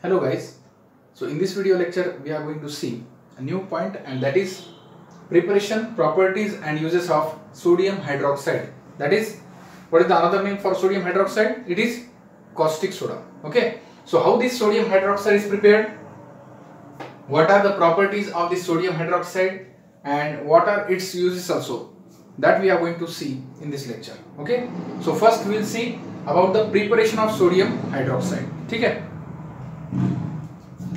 Hello guys, so in this video lecture we are going to see a new point, and that is preparation, properties and uses of sodium hydroxide. That is, what is the another name for sodium hydroxide? It is caustic soda. Okay, so how this sodium hydroxide is prepared, what are the properties of this sodium hydroxide and what are its uses also, that we are going to see in this lecture. Okay, so first we will see about the preparation of sodium hydroxide. ठीक है,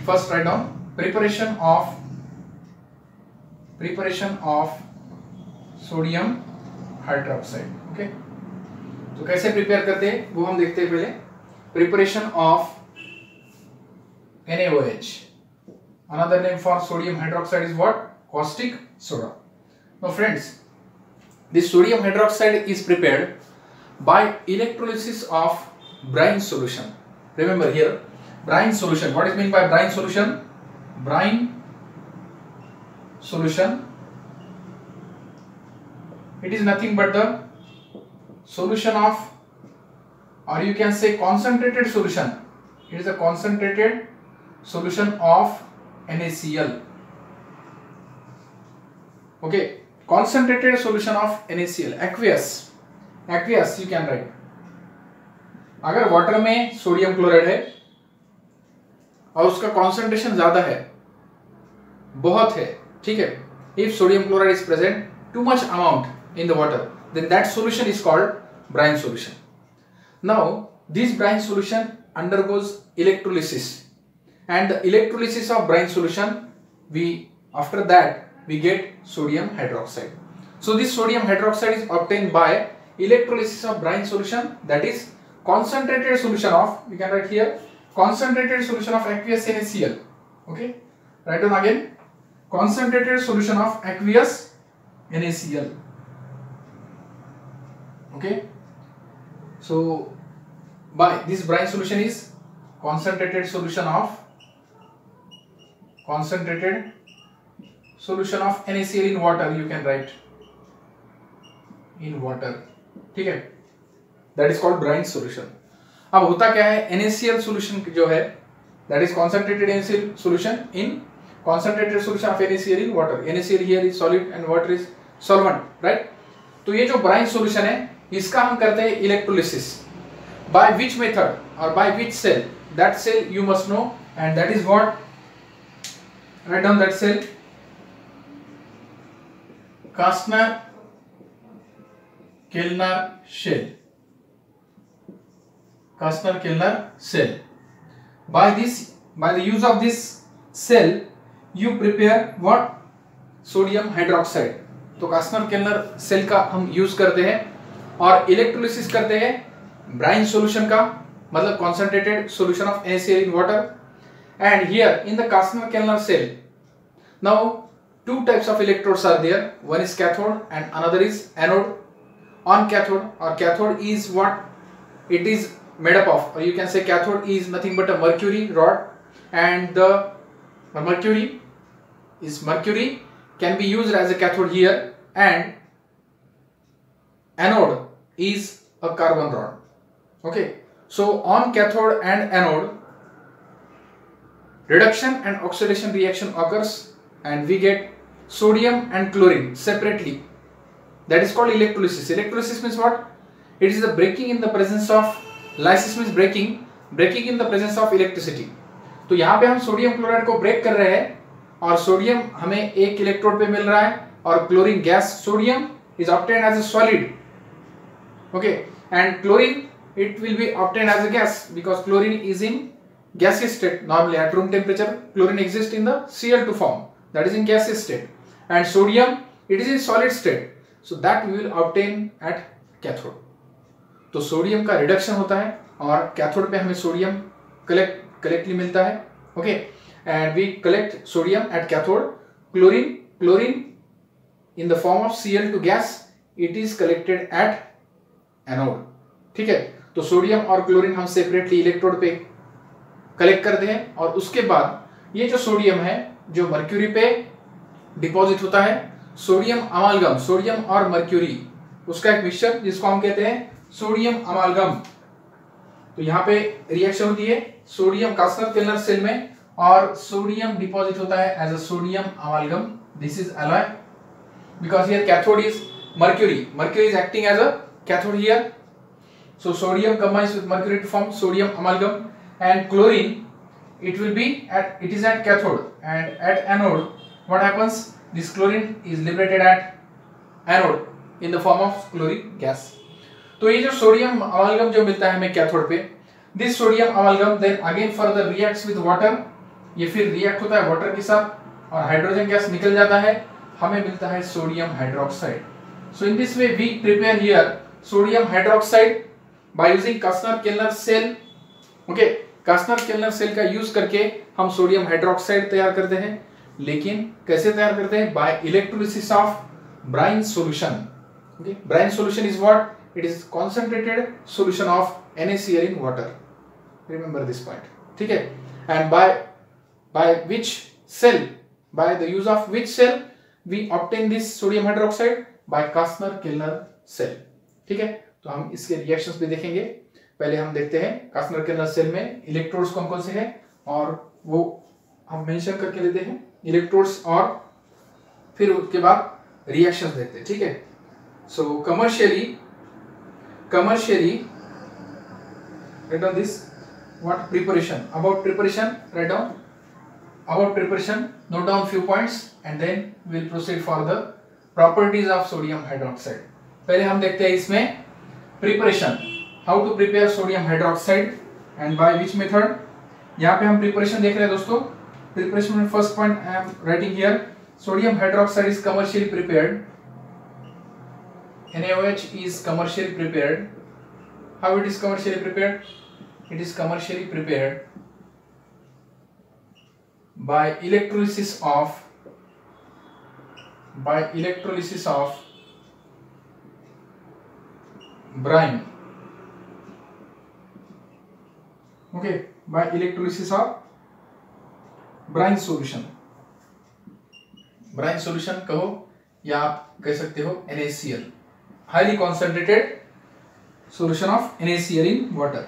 first write down preparation of sodium hydroxide. Okay, तो कैसे prepare करते हैं वो हम देखते हैं पहले. Preparation of NaOH, another name for sodium hydroxide is what? Caustic soda. Now friends, this sodium hydroxide is prepared by electrolysis of brine solution. Remember here, brine solution. What is meant by brine solution? Brine solution, it is nothing but the solution of, or you can say concentrated solution. It is a concentrated solution of NaCl. Okay, concentrated solution of NaCl. Aqueous you can write. अगर water में sodium chloride है और उसका concentration ज्यादा है, बहुत है, ठीक है, if sodium chloride is present too much amount in the water, then that solution is called brine solution. Now this brine solution undergoes electrolysis, and the electrolysis of brine solution, after that we get sodium hydroxide. So this sodium hydroxide is obtained by electrolysis of brine solution, that is concentrated solution of, we can write here, concentrated solution of aqueous NaCl. Okay, write down again, concentrated solution of aqueous NaCl. Okay, so by this brine solution is concentrated solution of NaCl in water, you can write in water. ठीक है, that is called brine solution. अब होता क्या है, NaCl solution जो है, that is concentrated NaCl solution in concentrated solution of NaCl in water. NaCl here is solid and water is solvent, right? तो ये जो brine solution है, इसका हम करते हैं electrolysis. By which method or by which cell? That cell you must know, and that is what? Write down that cell. Kastner-Kellner cell. Kastner-Kellner cell. By the use of this cell, you prepare what? Sodium hydroxide. तो Kastner-Kellner cell का हम use करते हैं और electrolysis करते हैं brine solution का, मतलब concentrated solution of NaCl in water. And here in the Kastner-Kellner cell, now two types of electrodes are there. One is cathode and another is anode. On cathode, or cathode is what it is made up of, or you can say cathode is nothing but a mercury rod, and the mercury can be used as a cathode here, and anode is a carbon rod. Okay, so on cathode and anode, reduction and oxidation reaction occurs, and we get sodium and chlorine separately. That is called electrolysis. Electrolysis means what? It is the breaking in the presence of, lysis means breaking in the presence of electricity. तो यहाँ पे हम sodium chloride को break कर रहे हैं और sodium हमें एक इलेक्ट्रोड पे मिल रहा है और chlorine gas, sodium is obtained as a solid. Okay, and chlorine, it will be obtained as a gas because chlorine is in gaseous state. Normally at room temperature chlorine exists in the Cl2 form, that is in gaseous state, and sodium, it is in solid state, so that we will obtain at cathode. तो sodium का reduction होता है और cathode पे हमें sodium कलेक्टली मिलता है. Okay, and we collect sodium at cathode. Chlorine in the form of Cl2 gas, it is collected at anode. ठीक है, तो सोडियम और क्लोरीन हम सेपरेटली इलेक्ट्रोड पे कलेक्ट करते हैं और उसके बाद ये जो सोडियम है, जो मर्क्यूरी पे डिपॉजिट होता है, सोडियम अमालगम, सोडियम और मर्क्यूरी, उसका एक मिक्सचर जिसको हम कहते हैं सोडियम अमालगम. तो यहाँ पे रिएक्शन होती है सोडियम कास्टर केल्नर सेल में और सोडियम डिपॉजिट होता है as a sodium amalgam. This is alloy because here cathode is mercury is acting as a cathode here. So sodium combines with mercury to form sodium amalgam, and chlorine it is at cathode, and at anode what happens, this chlorine is liberated at anode in the form of chloric gas. तो ये जो sodium अमालगम जो मिलता है हमें cathode पे, this sodium amalgam then again further reacts with water, ये फिर रिएक्ट होता है वाटर के साथ और हाइड्रोजन गैस निकल जाता है, हमें मिलता है sodium hydroxide. So in this way we prepare here sodium hydroxide by using Castner Kellner cell. Okay, Castner Kellner cell का यूज करके हम सोडियम हाइड्रोक्साइड तैयार करते हैं. लेकिन कैसे तैयार करते हैं? By electrolysis of brine solution. Okay, brine solution is what? It is concentrated solution of NaCl in water. Remember this point. ठीक है? And by which cell? By the use of which cell we obtain this sodium hydroxide? By Kastner-Kellner cell. ठीक है? तो हम इसके reactions भी देखेंगे. पहले हम देखते हैं Kastner-Kellner cell में इलेक्ट्रोड्स कौन कौन से हैं और वो हम मेंशन करके लेते हैं इलेक्ट्रोड्स और फिर उसके बाद रिएक्शंस देखते हैं. ठीक है? So commercially write down this, what preparation, about preparation write down, about preparation note down few points and then we'll proceed for the properties of sodium hydroxide. पहले हम देखते हैं इसमें preparation, how to prepare sodium hydroxide and by which method. यहाँ पे हम preparation देख रहे हैं दोस्तों. preparation में first point I am writing here, sodium hydroxide is commercially prepared. NaOH is commercially prepared. How it is commercially prepared? It is commercially prepared by electrolysis of brine. Okay, by electrolysis of brine solution. Brine solution कहो या आप कह सकते हो NaCl. Highly concentrated solution of NaCl in water.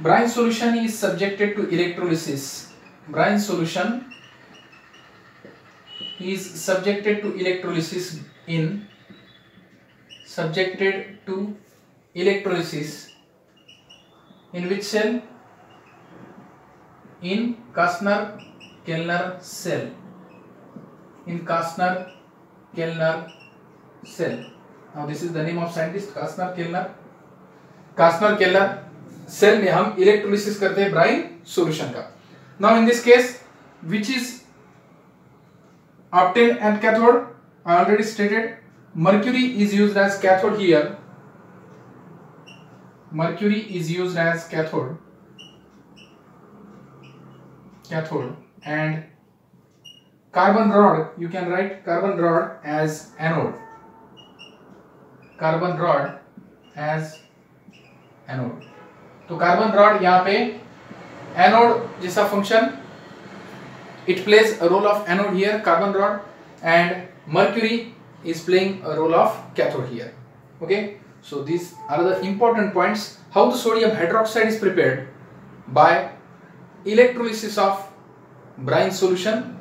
Brine solution is subjected to electrolysis. Brine solution is subjected to electrolysis in which cell? In Kastner-Kellner cell. In Kastner-Kellner cell. Now this is the name of scientist, Kastner-Kellner. Kastner-Kellner cell में हम electrolysis करते हैं brine solution का. Now in this case, which is obtained at cathode? I already stated mercury is used as cathode here. Mercury is used as cathode and carbon rod, you can write carbon rod as anode. Carbon rod as anode. तो carbon rod यहाँ पे anode जैसा function, it plays a role of anode here, carbon rod, and mercury is playing a role of cathode here. Okay, so these are the important points. How the sodium hydroxide is prepared? By electrolysis of brine solution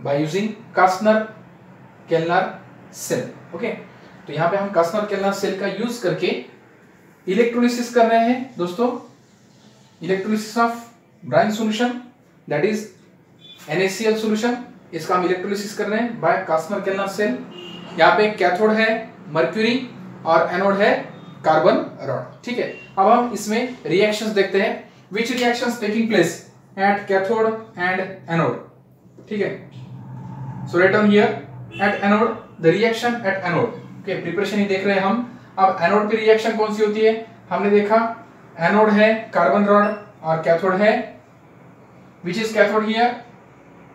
by using Kastner-Kellner cell. Okay, तो यहाँ पे हम Kastner-Kellner cell का use करके electrolysis कर रहे हैं दोस्तों. Electrolysis of brine solution, that is NaCl solution, इसका हम इलेक्ट्रोलिसिस कर रहे हैं बाय Kastner-Kellner सेल. यहाँ पे कैथोड है मर्क्यूरी और एनोड है कार्बन रॉड. ठीक है, अब हम इसमें रिएक्शंस देखते हैं. Which reactions taking place at cathode and anode. ठीक है, so right down here at anode the reaction at anode. Okay, preparation ही देख रहे हैं हम. अब एनोड की रिएक्शन कौन सी होती है? हमने देखा एनोड है कार्बन रॉड और कैथोड है, which is cathode here?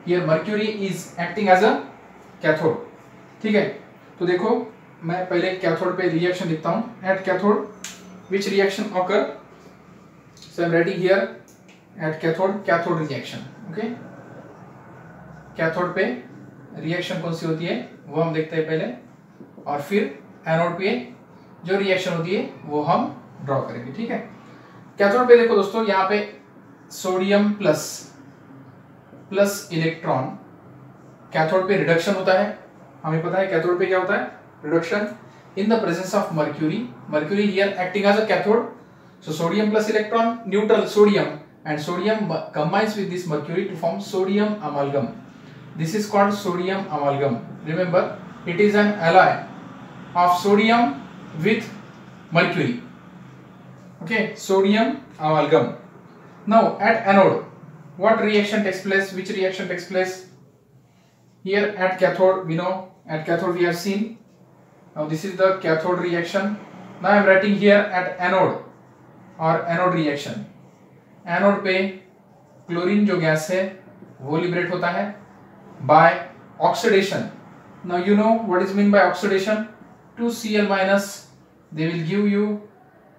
Here mercury is acting as a cathode. ठीक है, तो देखो मैं पहले कैथोड पे रिएक्शन लिखता हूं. At cathode which reaction occur? So I am writing here at cathode reaction. Okay, cathode पे रिएक्शन कौन सी होती है वो हम देखते हैं पहले, और फिर एनोड पे जो रिएक्शन होती है वो हम ड्रॉ करेंगे। ठीक है, कैथोड पे देखो दोस्तों, यहाँ पे सोडियम प्लस इलेक्ट्रॉन, कैथोड पे रिडक्शन होता है। हमें पता है कैथोड पे क्या होता है, reduction in the presence of mercury here acting as a cathode. So sodium plus electron neutral sodium, and sodium combines with this mercury to form sodium amalgam. This is called sodium amalgam. Remember, it is an alloy of sodium with mercury. Okay, sodium amalgam. Now at anode, what reaction takes place? Which reaction takes place? Here at cathode, we know at cathode we have seen. Now this is the cathode reaction. Now I am writing here at anode or anode reaction. Anode पे chlorine जो gas है वो liberate होता है by oxidation. Now you know what is mean by oxidation, 2Cl minus they will give you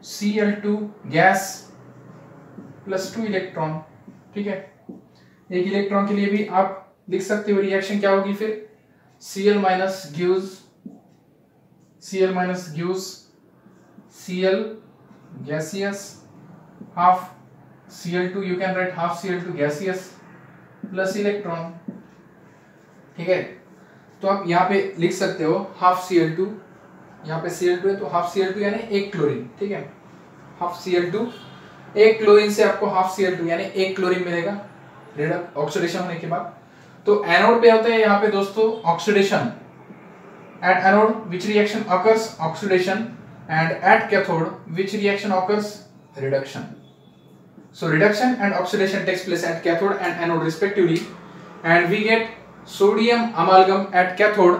Cl2 gas plus 2 electron. ठीक है, एक electron के लिए भी आप लिख सकते हो रिएक्शन क्या होगी फिर, Cl minus gives Cl gaseous, half Cl2, you can write half Cl2 gaseous plus electron. ठीक है, तो आप यहाँ पे लिख सकते हो हाफ Cl2, यहाँ पे Cl2 है तो हाफ Cl2 यानी एक क्लोरीन। ठीक है, हाफ Cl2, एक क्लोरीन से आपको हाफ Cl2 यानी एक क्लोरीन मिलेगा ऑक्सीडेशन होने के बाद। तो एनोड पे होता है यहाँ पे दोस्तों oxidation. At anode which reaction occurs, oxidation, and at cathode which reaction occurs, reduction. So reduction and oxidation takes place at cathode and anode respectively, and we get sodium amalgam at cathode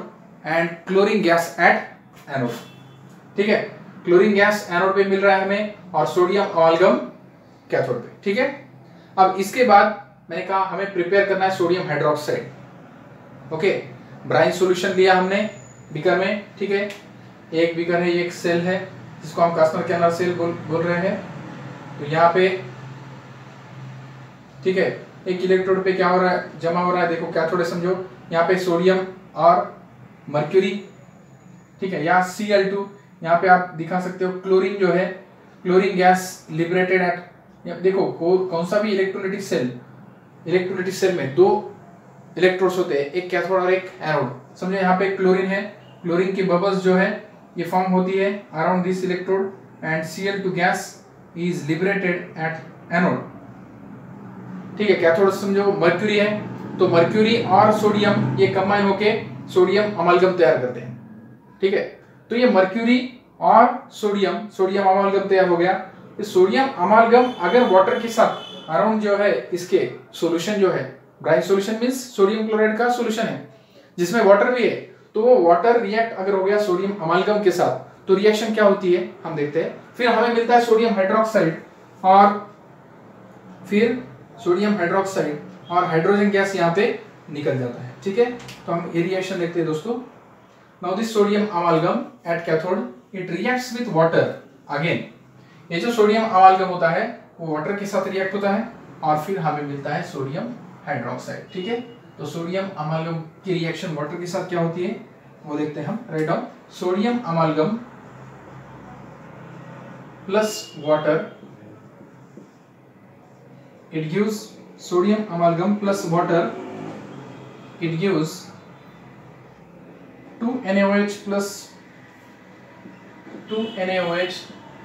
and chlorine gas at anode. ठीक है, chlorine gas anode पे मिल रहा है हमें और sodium अमाल्गम cathode पे। ठीक है, अब इसके बाद मैंने कहा हमें प्रिपेयर करना है sodium hydroxide. Okay, brine solution लिया हमने बीकर में। ठीक है, एक बीकर है, एक सेल है जिसको हम कास्टर कैनल सेल बोल रहे हैं। तो यहाँ पे ठीक है, एक इलेक्ट्रोड पे क्या हो रहा है, जमा हो रहा है, देखो कैथोड है समझो, यहाँ पे सोडियम और मर्क्यूरी। ठीक है, यहाँ Cl2, यहाँ पे आप दिखा सकते हो क्लोरीन जो है, क्लोरीन गैस लिबरेटेड एट, देखो कौन सा भी इलेक्ट्रोलाइटिक सेल में दो इलेक्ट्रोड्स होते हैं, एक कैथोड और एक एनोड। समझो यहाँ पे क्लोरीन है, क्लोरीन की बबल्स जो है ये फॉर्म होती है around this electrode and Cl2 gas is liberated eight anode. ठीक है, कैथोड समझो मर्क्यूरी है तो मर्क्यूरी और सोडियम ये कंबाइन होके सोडियम अमाल्गम तैयार करते हैं। ठीक है, तो ये मर्क्यूरी और सोडियम अमाल्गम तैयार हो गया। इस सोडियम अमाल्गम अगर वाटर के साथ अराउंड जो है इसके सॉल्यूशन जो है, brine solution means sodium chloride का सॉल्यूशन है जिसमें वाटर भी है, तो वो वाटर रिएक्ट अगर हो गया सोडियम अमाल्गम के साथ तो रिएक्शन क्या होती है हम देखते हैं। फिर हमें मिलता है सोडियम हाइड्रोक्साइड और हाइड्रोजन गैस यहाँ पे निकल जाता है। ठीक है, तो हम ये रिएक्शन देखते हैं दोस्तों। Now this sodium amalgam at cathode it reacts with water again. ये जो सोडियम अमाल्गम होता है वो वाटर के साथ रिएक्ट होता है और फिर हमें मिलता है सोडियम हाइड्रोक्साइड। ठीक है, तो सोडियम अमाल्गम की रिएक्शन वाटर के साथ क्या होती है वो देखते हैं हम। Right down, sodium amalgam plus water, it gives sodium amalgam plus water, it gives 2 NaOH plus 2 NaOH,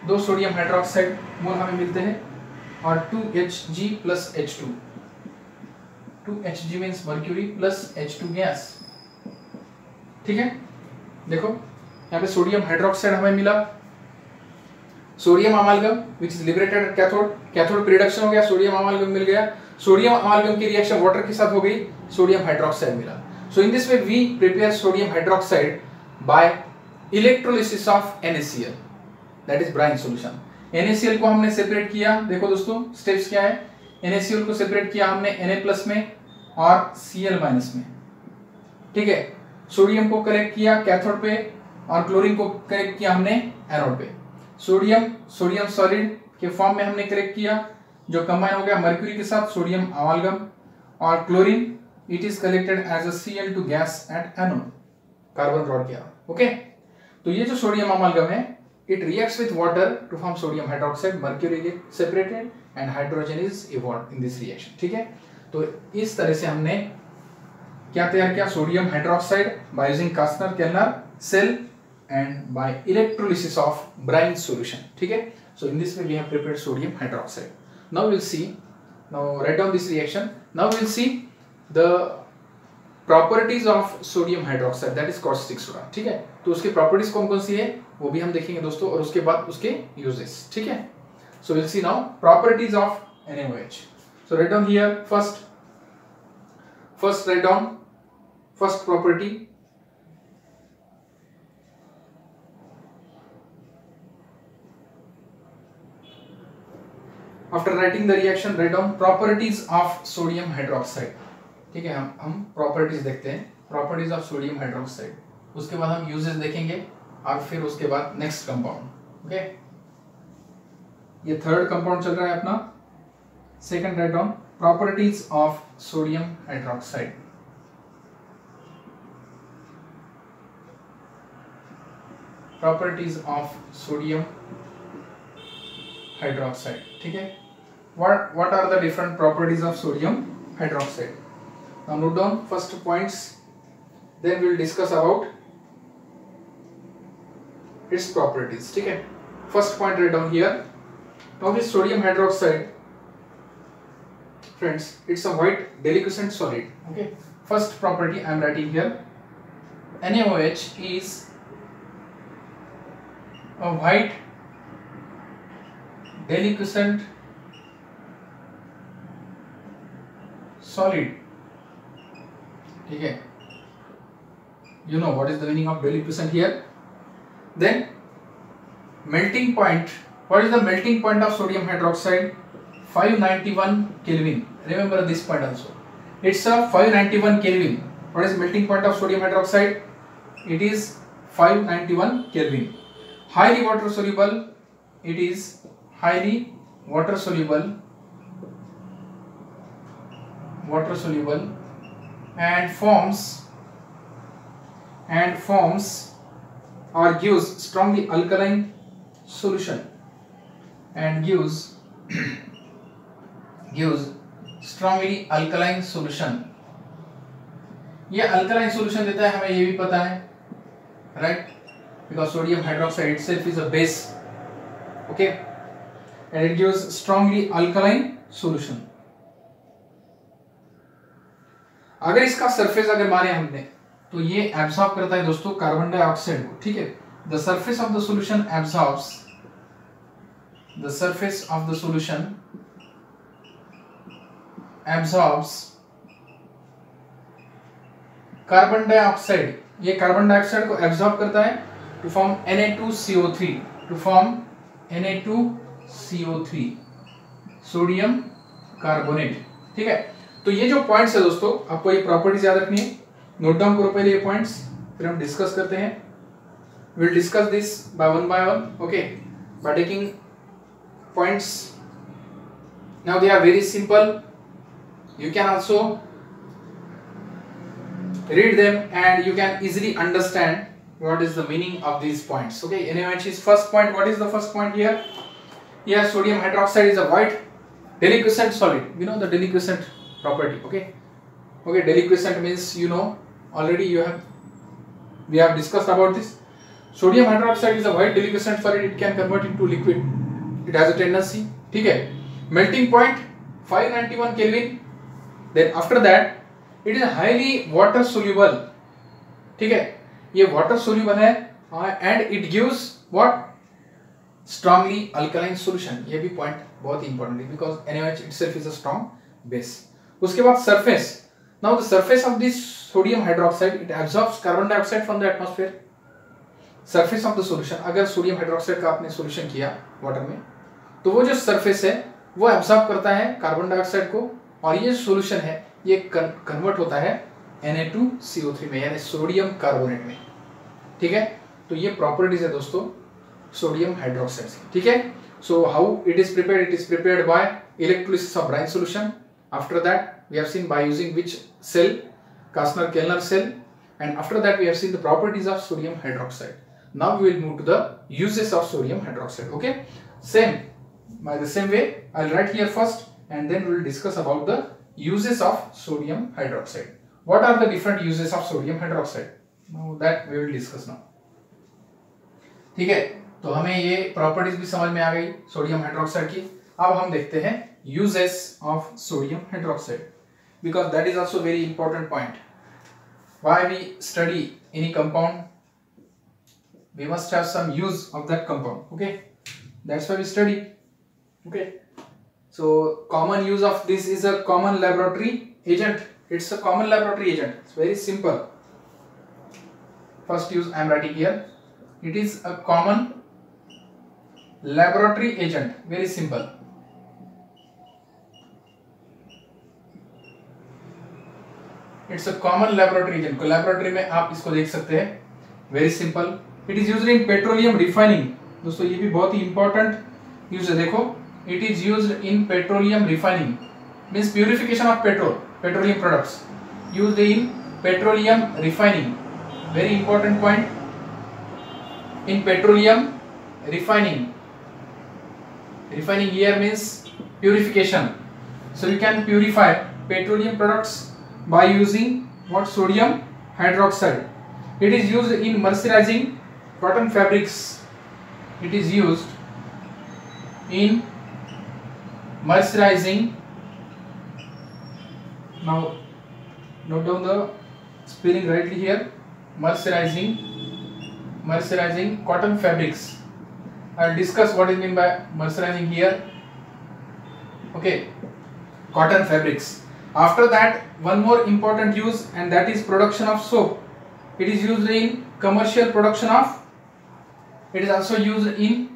2 sodium hydroxide mole हमें मिलते हैं और 2Hg plus H2, 2Hg means mercury plus H2 gas. ठीक है, देखो यहाँ पे सोडियम हाइड्रोक्साइड हमें मिला, sodium amalgam which is liberated at cathode पे रिडक्शन हो गया, सोडियम अमाल्गम मिल गया, सोडियम अमाल्गम की रिएक्शन वाटर के साथ हो गई, सोडियम हाइड्रोक्साइड मिला। So in this way we prepare sodium hydroxide by electrolysis of NaCl, that is brine solution. NaCl को हमने सेपरेट किया, देखो दोस्तों स्टेप्स क्या है, NaCl को सेपरेट किया हमने Na+ में और Cl- में। ठीक है, सोडियम को कलेक्ट किया कैथोड पे और क्लोरीन को कलेक्ट किया हमने एनोड पे। सोडियम सॉलिड के फॉर्म में हमने कलेक्ट किया जो कंबाइन हो गया मर्क्यूरी के साथ सोडियम अमाल्गम, और chlorine it is collected as a Cl2 gas at anode, carbon rod किया। ओके, तो ये जो सोडियम अमाल्गम है it reacts with water to form sodium hydroxide, mercury get separated and hydrogen is evolved in this reaction. ठीक है, तो इस तरह से हमने क्या तैयार किया, sodium hydroxide by using Castner Kellner cell and by electrolysis of brine solution. ठीक है, so in this way we have prepared sodium hydroxide. Now we'll see, now write down this reaction. Now we'll see the properties of sodium hydroxide, that is caustic soda. ठीक है, तो उसके properties कौन कौन सी है वो भी हम देखेंगे दोस्तों, और उसके बाद उसके uses. ठीक है, so we'll see now properties of NaOH. So write down here first write down first property. After writing the reaction, write down properties of sodium hydroxide. ठीक है, हम properties देखते हैं, properties of sodium hydroxide. उसके बाद हम uses देखेंगे और फिर उसके बाद next compound. ओके, ये third compound चल रहा है अपना. Second write down properties of sodium hydroxide. Properties of sodium hydroxide. ठीक है, what are the different properties of sodium hydroxide? Now note down first points, then we will discuss about its properties. ठीक है, first point write down here. Now this sodium hydroxide, friends, it's a white deliquescent solid. Okay, first property I am writing here, NaOH is a white deliquescent solid. ठीक है, you know what is the meaning of deliquescent here. Then melting point, what is the melting point of sodium hydroxide? 591 Kelvin. Remember this point also, it's a 591 Kelvin. What is melting point of sodium hydroxide? It is 591 Kelvin. Highly water soluble, it is highly water soluble and forms or gives strongly alkaline solution and gives strongly alkaline solution. ये alkaline solution देता है, हमें ये भी पता है, right? Because sodium hydroxide itself is a base. Okay, and it gives strongly alkaline solution. अगर इसका सरफेस अगर मारे हमने तो ये एब्सॉर्ब करता है दोस्तों कार्बन डाइऑक्साइड को. ठीक है, the surface of the solution absorbs, the surface of the solution absorbs carbon dioxide. ये कार्बन डाइऑक्साइड को एब्सॉर्ब करता है to form Na2CO3, to form Na2CO3 sodium carbonate. ठीक है, तो ये जो पॉइंट्स है दोस्तों, आपको ये प्रॉपर्टीज याद रखनी है. नोट डाउन करो पहले ये पॉइंट्स, फिर हम डिस्कस करते हैं. Will discuss this by one. Okay, by taking points. Now they are very simple, you can also read them and you can easily understand what is the meaning of these points. Okay, NaOH is first point. What is the first point here? Here sodium hydroxide is a white deliquescent solid. You know the deliquescent property. Okay, deliquescent means, you know, already we have discussed about this. Sodium hydroxide is a white deliquescent solid. It can convert into liquid. It has a tendency. ठीक है, melting point 591 Kelvin. Then after that it is highly water soluble. ठीक है, ये water soluble है and it gives what? Strongly alkaline solution. ये भी point बहुत important है because NaOH itself is a strong base. उसके बाद surface. Now the surface of this sodium hydroxide, it absorbs carbon dioxide from the atmosphere. Surface of the solution, अगर sodium hydroxide का आपने solution किया water में, तो वो जो surface है वो absorb करता है carbon dioxide को, और ये सोल्यूशन है ये कन्वर्ट होता है Na2CO3 में, यानी सोडियम कार्बोनेट में. ठीक है, तो ये प्रॉपर्टीज है दोस्तों सोडियम हाइड्रोक्साइड की. ठीक है, so how it is prepared? It is prepared by electrolysis of brine solution. After that we have seen by using which cell? Kastner-Kellner cell. And after that we have seen the properties of sodium hydroxide. Now we will move to the uses of sodium hydroxide. Okay, by the same way, I'll write here first, and then we will discuss about the uses of sodium hydroxide. What are the different uses of sodium hydroxide? Now that we will discuss now. ठीक है, तो हमें ये properties भी समझ में आ गई sodium hydroxide की. अब हम देखते हैं uses of sodium hydroxide, because that is also very important point. Why we study any compound, we must have some use of that compound. Okay, that's why we study. Okay, so common use of this is a common laboratory agent. It's a common laboratory agent. It's very simple. First use I am writing here. It is a common laboratory agent. Very simple. It's a common laboratory agent. Laboratory में आप इसको देख सकते हैं. Very simple. It is used in petroleum refining. दोस्तों ये भी बहुत ही important use है. देखो, it is used in petroleum refining. Means purification of petroleum products. Used in petroleum refining. Very important point. In petroleum refining. Refining here means purification. So you can purify petroleum products by using what? Sodium hydroxide. It is used in mercerizing cotton fabrics. It is used in mercerizing. Now note down the spelling rightly here. Mercerizing cotton fabrics. I will discuss what is meant by mercerizing here. Okay, cotton fabrics. After that, one more important use, and that is production of soap. It is used in commercial production of. It is also used in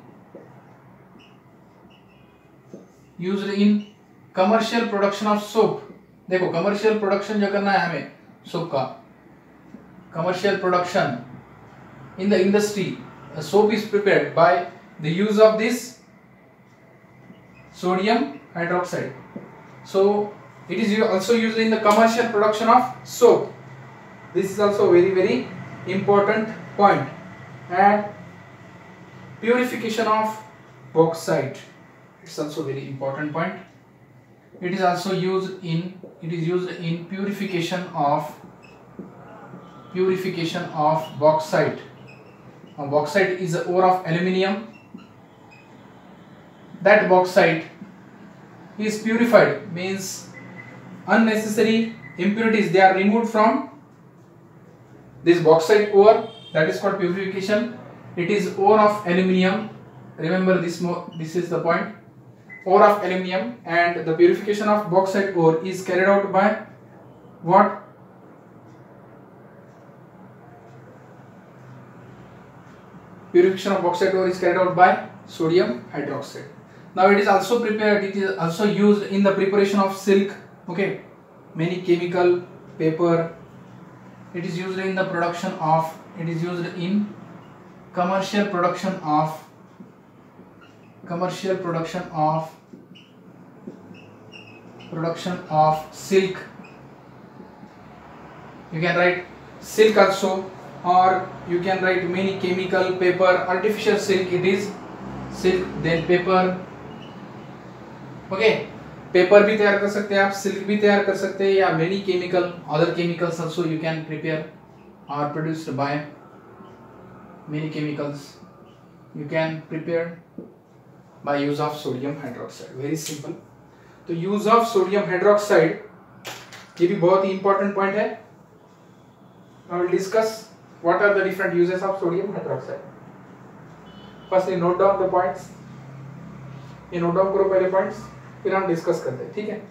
commercial production of soap. देखो, commercial production जो करना है हमें soap का, commercial production in the industry, soap is prepared by the use of this sodium hydroxide. So it is also used in the commercial production of soap. This is also very important point. And purification of bauxite. It's also very important point. It is also used in purification of bauxite. Bauxite is the ore of aluminium. That bauxite is purified, means unnecessary impurities, they are removed from this bauxite ore. That is called purification. It is ore of aluminium. Remember this is the point. Ore of aluminium, and the purification of bauxite ore is carried out by what? Purification of bauxite ore is carried out by sodium hydroxide. Now it is also prepared. It is also used in the preparation of silk. Okay, many chemical, paper. It is used in the production of. It is used in commercial production of silk. You can write silk also, or you can write many chemical, paper, artificial silk. It is silk, then paper. Okay, paper भी तैयार कर सकते हैं आप, silk भी तैयार कर सकते हैं, या many chemical, other chemicals also you can prepare और produced by many chemicals you can prepare by use of sodium hydroxide. Very simple. तो यूज ऑफ सोडियम हाइड्रोक्साइड ये भी बहुत ही इंपॉर्टेंट पॉइंट है. I will discuss what are the different uses of sodium hydroxide. Firstly note down the points. ये note down करो पहले points, फिर हम डिस्कस करते हैं. ठीक है.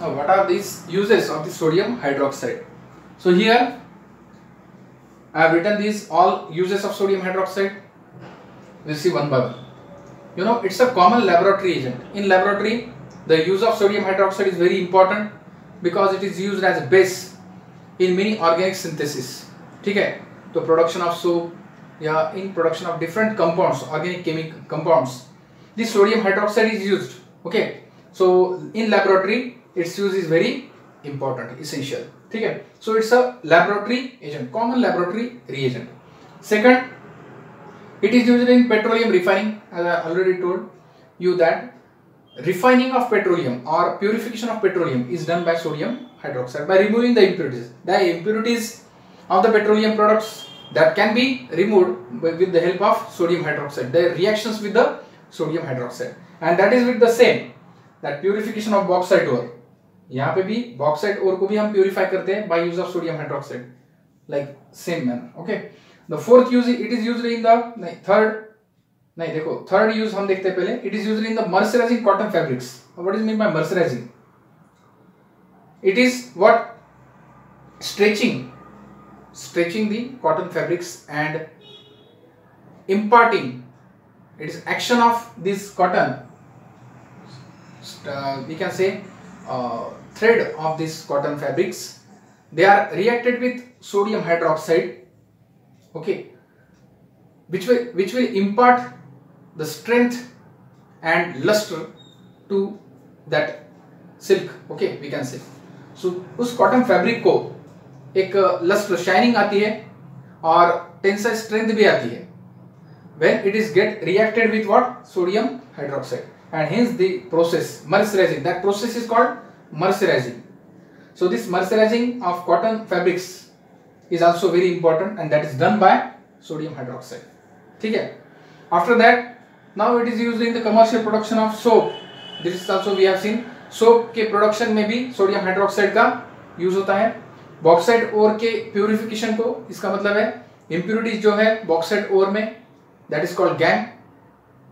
Now, what are these uses of the sodium hydroxide? So here I have written these all uses of sodium hydroxide. We'll see one by one. You know, it's a common laboratory agent. In laboratory, the use of sodium hydroxide is very important because it is used as a base in many organic synthesis. ठीक है, तो production of soap या in production of different compounds, organic chemical compounds, this sodium hydroxide is used. Okay, so in laboratory its use is very important, essential. ठीक है, so it's a laboratory agent, common laboratory reagent. Second, it is used in petroleum refining. As I already told you that refining of petroleum or purification of petroleum is done by sodium hydroxide by removing the impurities. The impurities of the petroleum products that can be removed with the help of sodium hydroxide. The reactions with the sodium hydroxide, and that is with the same that purification of bauxite ore. यहाँ पे भी bauxite ore को भी हम purify करते हैं by use of sodium hydroxide, like same manner. Okay. The fourth use, it is used in the third use हम देखते हैं पहले. It is used in the mercerizing cotton fabrics. What is mean by mercerizing? It is what? Stretching the cotton fabrics and imparting. It is action of this cotton. We can say thread of this cotton fabrics. They are reacted with sodium hydroxide. Okay, which will impart the strength and luster to that silk. Okay, we can say. So उस cotton fabric को एक luster, shining आती है और tensile strength भी आती है when it is get reacted with what? Sodium hydroxide, and hence the process mercerizing. That process is called mercerizing. So this mercerizing of cotton fabrics is also very important, and that is done by sodium hydroxide. ठीक है. After that, now it is used in the commercial production of soap. This is also we have seen. Soap के production में भी sodium hydroxide का use होता है. Bauxite ओर के purification को, इसका मतलब है इम्प्यूरिटीज जो है बॉक्साइट ओर में, that is called gangue.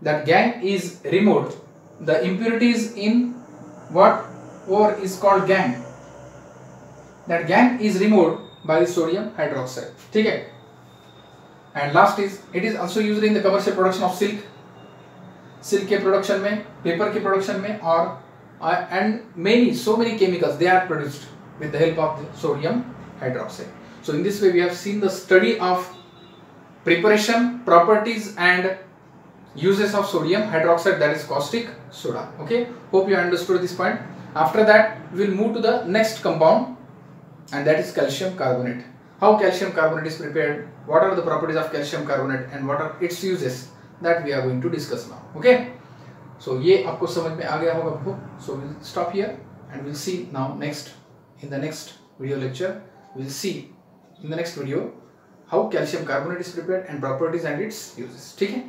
That gangue is removed. The impurities in what ore is called gangue. That gangue is removed by sodium hydroxide. ठीक है. And last is it is also used in the commercial production of silk. Silk के production में, paper के production में, और and so many chemicals they are produced with the help of the sodium hydroxide. So in this way we have seen the study of preparation, properties and uses of sodium hydroxide, that is caustic soda. Okay, hope you understood this point. After that we will move to the next compound, and that is calcium carbonate. How calcium carbonate is prepared, what are the properties of calcium carbonate and what are its uses, that we are going to discuss now. Okay, so ये आपको समझ में आ गया होगा आपको. So we'll stop here and we'll see now next, in the next video lecture we'll see in the next video how calcium carbonate is prepared and properties and its uses. ठीक है.